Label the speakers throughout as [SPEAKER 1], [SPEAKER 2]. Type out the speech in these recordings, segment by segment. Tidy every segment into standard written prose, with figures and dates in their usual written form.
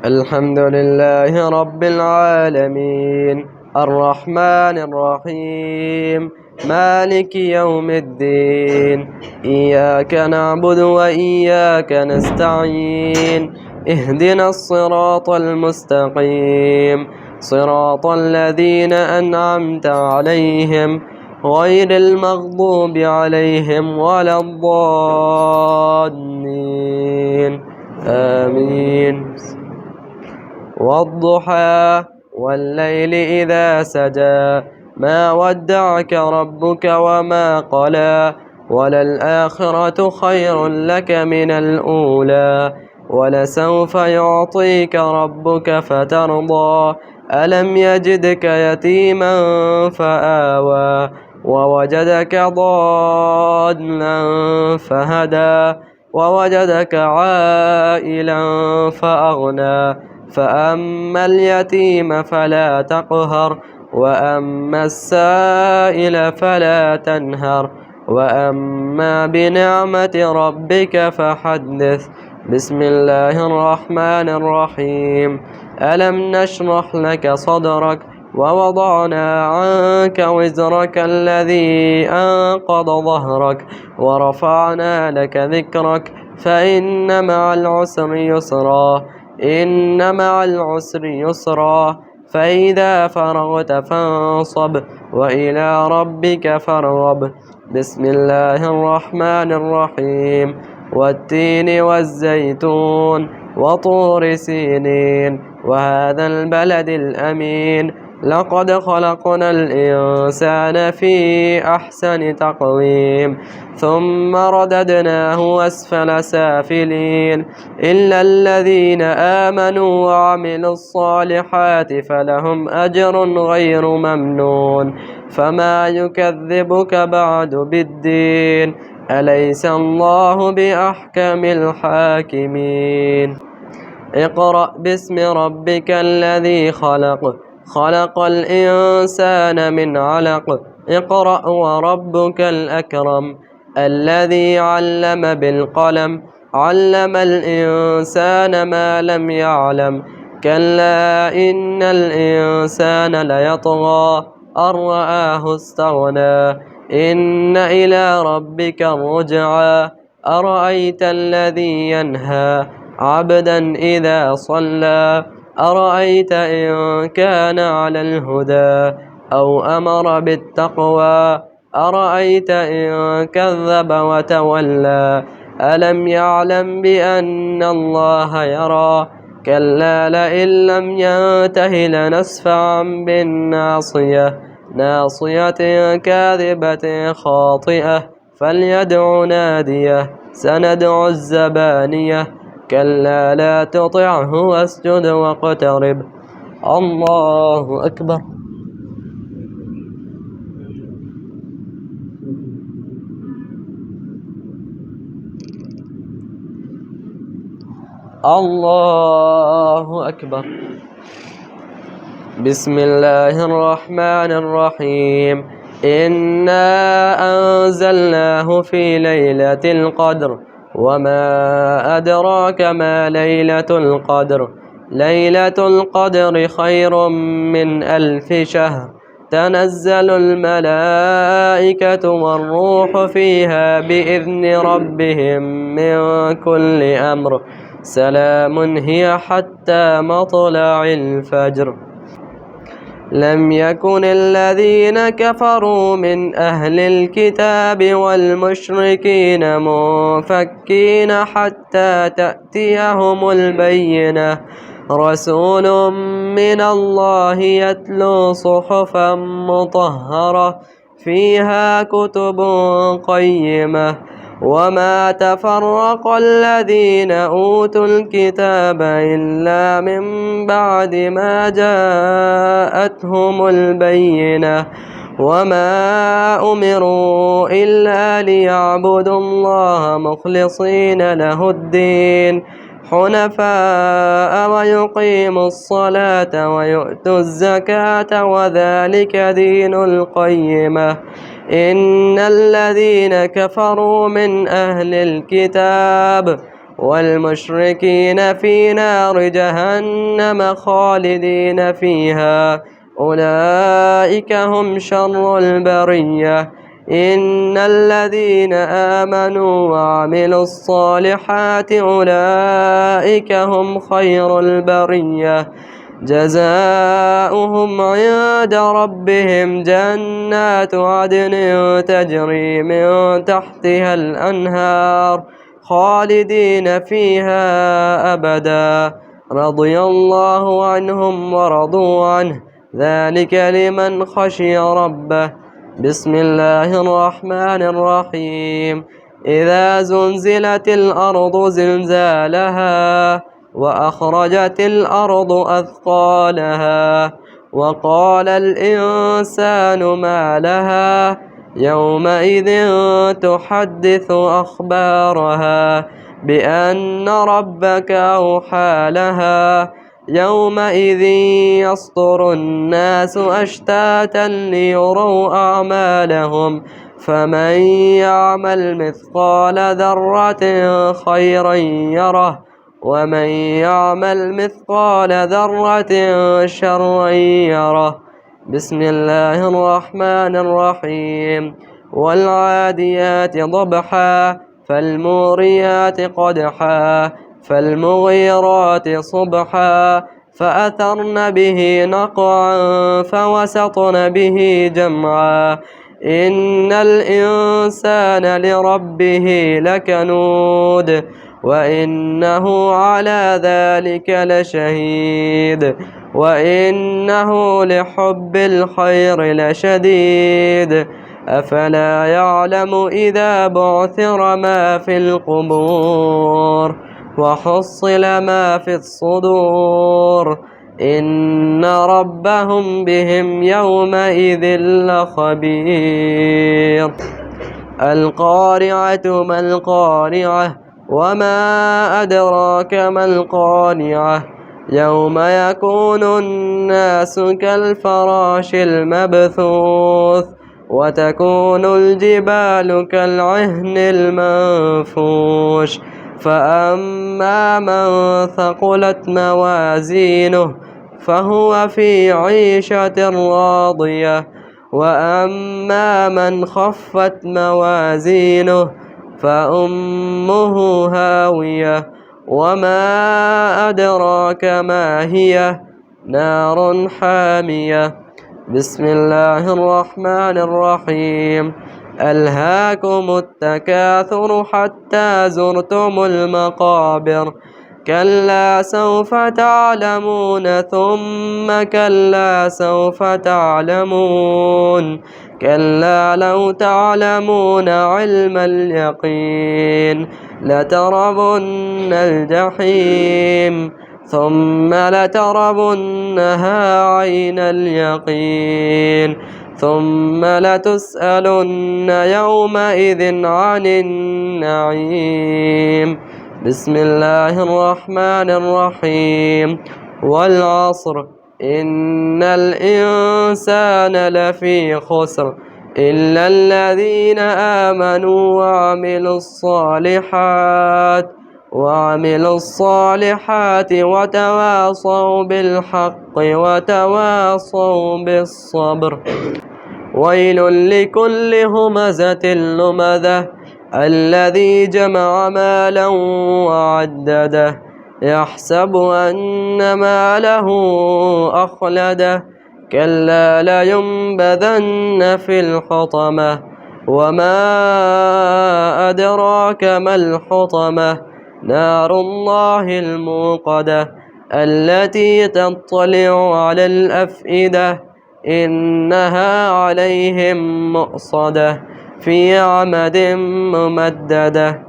[SPEAKER 1] الحمد لله رب العالمين الرحمن الرحيم مالك يوم الدين إياك نعبد وإياك نستعين اهدنا الصراط المستقيم صراط الذين أنعمت عليهم غير المغضوب عليهم ولا الضالين آمين. والضحى والليل إذا سجى ما ودعك ربك وما قلى وللآخرة خير لك من الأولى ولسوف يعطيك ربك فترضى ألم يجدك يتيما فآوى ووجدك ضالا فهدى ووجدك عائلا فأغنى فأما اليتيم فلا تقهر وأما السائل فلا تنهر وأما بنعمة ربك فحدث. بسم الله الرحمن الرحيم. ألم نشرح لك صدرك ووضعنا عنك وزرك الذي أنقض ظهرك ورفعنا لك ذكرك فإن مع العسر يسرا إن مع العسر يسرا فإذا فرغت فانصب وإلى ربك فارغب. بسم الله الرحمن الرحيم. والتين والزيتون وطور سينين وهذا البلد الأمين لقد خلقنا الإنسان في أحسن تقويم ثم رددناه أسفل سافلين إلا الذين آمنوا وعملوا الصالحات فلهم أجر غير ممنون فما يكذبك بعد بالدين أليس الله بأحكم الحاكمين. اقرأ باسم ربك الذي خلق خلق الإنسان من علق اقرأ وربك الأكرم الذي علم بالقلم علم الإنسان ما لم يعلم كلا إن الإنسان ليطغى أن رآه استغنى إن إلى ربك الرجعى أرأيت الذي ينهى عبدا إذا صلى أرأيت إن كان على الهدى أو أمر بالتقوى أرأيت إن كذب وتولى ألم يعلم بأن الله يرى كلا لئن لم ينته لنسفعا بالناصية ناصية كاذبة خاطئة فليدع ناديه سندع الزبانية كلا لا تطعه واسجد واقترب. الله أكبر. الله أكبر. بسم الله الرحمن الرحيم. إنا أنزلناه في ليلة القدر وما أدراك ما ليلة القدر ليلة القدر خير من 1000 شهر تنزل الملائكة والروح فيها بإذن ربهم من كل أمر سلام هي حتى مطلع الفجر. لم يكن الذين كفروا من أهل الكتاب والمشركين منفكين حتى تأتيهم البينة رسول من الله يتلو صحفا مطهرة فيها كتب قيمة وما تفرق الذين أوتوا الكتاب إلا من بعد ما جاءتهم البينة وما أمروا إلا ليعبدوا الله مخلصين له الدين حنفاء ويقيموا الصلاة ويؤتوا الزكاة وذلك دين القيمة. إن الذين كفروا من أهل الكتاب والمشركين في نار جهنم خالدين فيها أولئك هم شر البرية. إن الذين آمنوا وعملوا الصالحات أولئك هم خير البرية جزاؤهم عند ربهم جنات عدن تجري من تحتها الأنهار خالدين فيها أبدا رضي الله عنهم ورضوا عنه ذلك لمن خشي ربه. بسم الله الرحمن الرحيم. إذا زلزلت الأرض زلزالها وأخرجت الأرض أثقالها وقال الإنسان ما لها يومئذ تحدث أخبارها بأن ربك أوحى لها يومئذ يصدر الناس أشتاتا ليروا أعمالهم فمن يعمل مثقال ذرة خيرا يره ومن يعمل مثقال ذرة شرا يره. بسم الله الرحمن الرحيم. والعاديات ضبحا فالموريات قدحا فالمغيرات صبحا فأثرن به نقعا فوسطن به جمعا إن الإنسان لربه لكنود وإنه على ذلك لشهيد وإنه لحب الخير لشديد أفلا يعلم إذا بعثر ما في القبور وحصل ما في الصدور إن ربهم بهم يومئذ لخبير. القارعة ما القارعة وما أدراك ما القارعة يوم يكون الناس كالفراش المبثوث وتكون الجبال كالعهن المنفوش فأما من ثقلت موازينه فهو في عيشة راضية وأما من خفت موازينه فأمه هاوية وما أدراك ما هي نار حامية. بسم الله الرحمن الرحيم. ألهاكم التكاثر حتى زرتم المقابر كلا سوف تعلمون ثم كلا سوف تعلمون كلا لو تعلمون علم اليقين لترون الجحيم ثم لترونها عين اليقين ثم لتسألن يومئذ عن النعيم. بسم الله الرحمن الرحيم. والعصر إن الإنسان لفي خسر إلا الذين آمنوا وعملوا الصالحات وتواصوا بالحق وتواصوا بالصبر. ويل لكل همزة لمزة الذي جمع مالا وعدده يحسب أن ماله أخلده كلا لينبذن في الحطمة وما أدراك ما الحطمة نار الله الموقدة التي تطلع على الأفئدة إنها عليهم مؤصدة في عمد ممددة.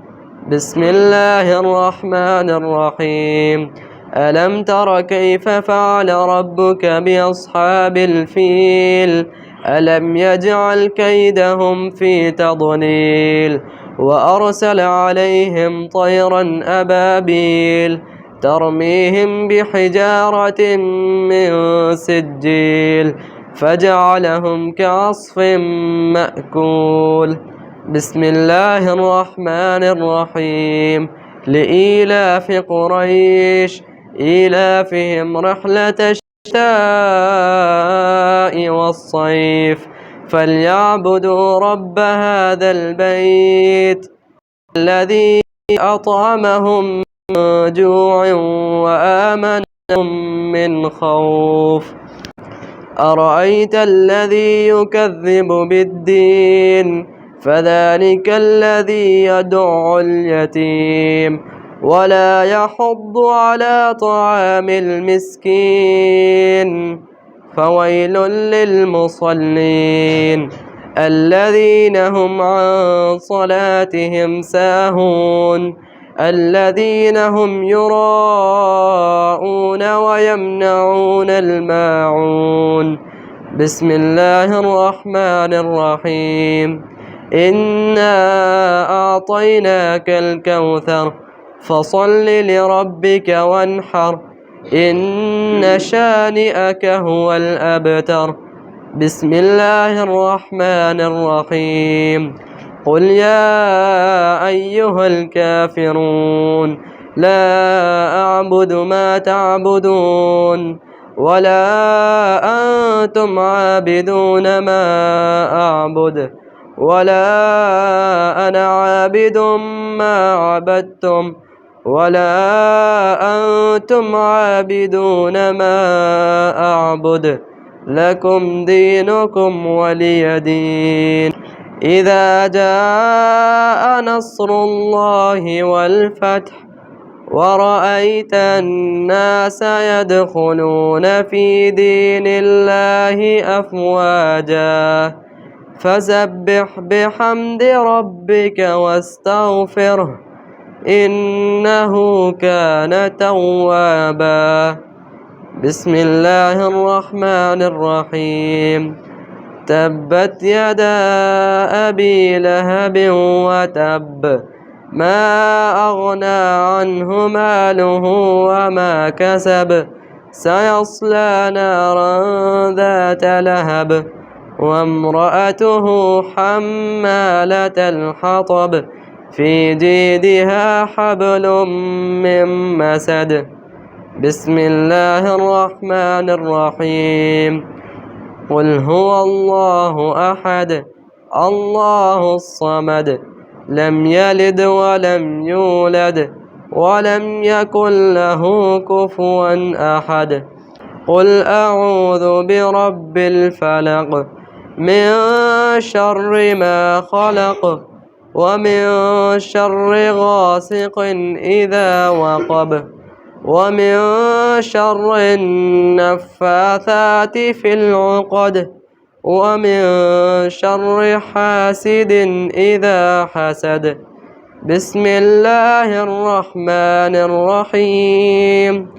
[SPEAKER 1] بسم الله الرحمن الرحيم. ألم تر كيف فعل ربك بأصحاب الفيل ألم يجعل كيدهم في تضليل وأرسل عليهم طيرا أبابيل ترميهم بحجارة من سجيل فجعلهم كعصف مأكول. بسم الله الرحمن الرحيم. لإيلاف قريش إيلافهم رحلة الشتاء والصيف فليعبدوا رب هذا البيت الذي أطعمهم من جوع وآمنهم من خوف. أرأيت الذي يكذب بالدين فذلك الذي يدع اليتيم ولا يحض على طعام المسكين فويل للمصلين الذين هم عن صلاتهم ساهون الذين هم يراءون ويمنعون الماعون. بسم الله الرحمن الرحيم. إنا أعطيناك الكوثر فصل لربك وانحر إن شانئك هو الأبتر. بسم الله الرحمن الرحيم. قل يا أيها الكافرون لا أعبد ما تعبدون ولا أنتم عابدون ما أعبد ولا أنا عابد ما عبدتم ولا أنتم عابدون ما أعبد لكم دينكم ولي دين. إذا جاء نصر الله والفتح ورأيت الناس يدخلون في دين الله أفواجا فسبح بحمد ربك واستغفره إنه كان توابا. بسم الله الرحمن الرحيم. تبت يدا أبي لهب وتب ما أغنى عنه ماله وما كسب سيصلى نارا ذات لهب وامرأته حمالة الحطب في جيدها حبل من مسد. بسم الله الرحمن الرحيم. قل هو الله أحد الله الصمد لم يلد ولم يولد ولم يكن له كفوا أحد. قل أعوذ برب الفلق من شر ما خلق ومن شر غاسق إذا وقب ومن شر النفاثات في العقد ومن شر حاسد إذا حسد. بسم الله الرحمن الرحيم.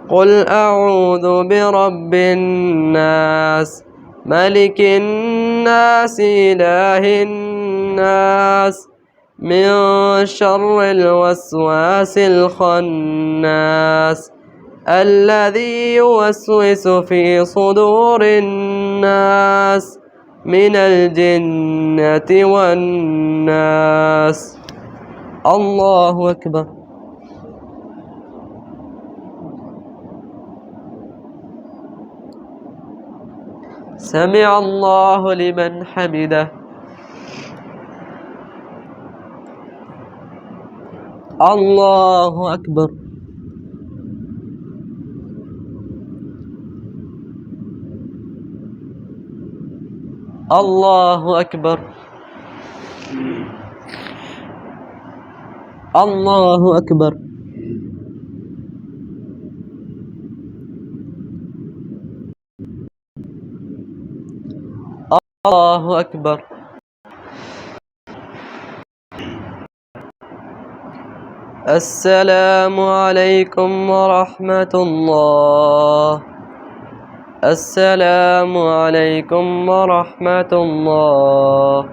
[SPEAKER 1] قل أعوذ برب الناس ملك الناس إله الناس من شر الوسواس الخناس الذي يوسوس في صدور الناس من الجنة والناس. الله أكبر. سمع الله لمن حمده. الله أكبر. الله أكبر. الله أكبر. الله أكبر. السلام عليكم ورحمة الله. السلام عليكم ورحمة الله.